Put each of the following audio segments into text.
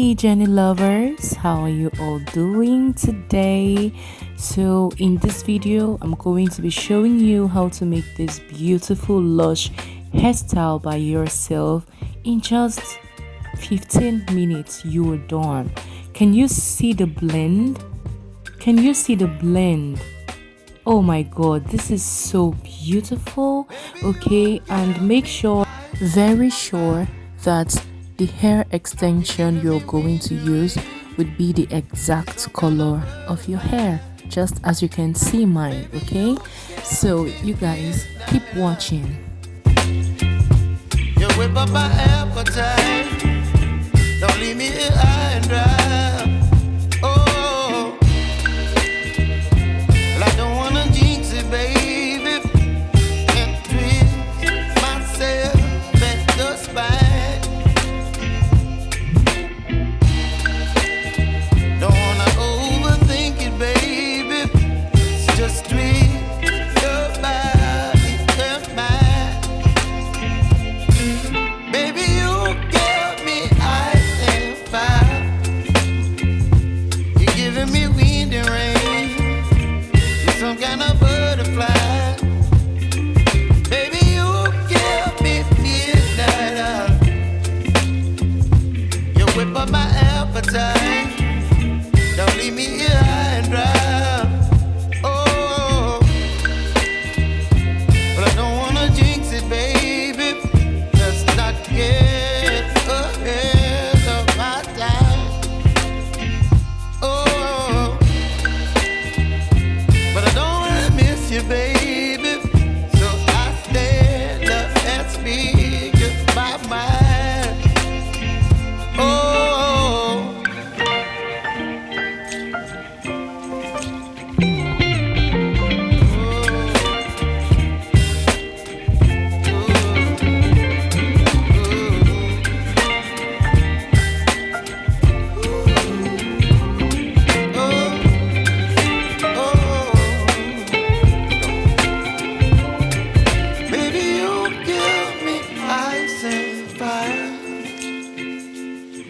Hey Jenny lovers, how are you all doing today? So in this video I'm going to be showing you how to make this beautiful lush hairstyle by yourself in just 15 minutes. You are done. Can you see the blend? Can you see the blend? Oh my god, this is so beautiful. Okay, and make sure, very sure, that the hair extension you're going to use would be the exact color of your hair, just as you can see mine. Okay, so you guys keep watching. You whip up my appetite, don't leave me here high and dry. Oh, well, I don't wanna jinx it, baby, and twist myself at the spine. Don't wanna overthink it, baby, it's just twist your body and mine. Baby, you give me ice and fire. You're giving me wind and rain. You're some kind of butterfly. Baby, you give me midnight. You whip up my appetite. Don't leave me here high and dry. Oh, but I don't wanna jinx it, baby. Let's not get ahead of my time. Oh, but I don't wanna miss you, baby. So I stand up and speak my mind. Oh.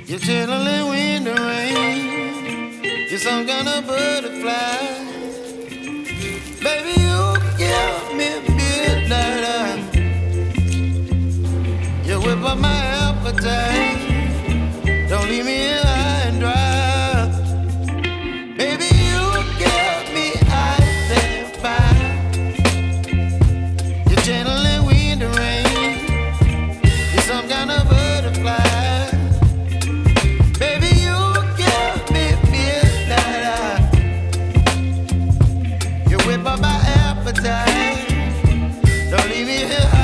You're chilling wind and rain. You're some kind of butterfly. Baby, you give me midnight. You whip up my appetite. Don't leave me here high and dry. Baby, you give me ice and fire. You're channeling wind and rain. You're some kind of butterfly. Whip up my appetite. Don't leave me here.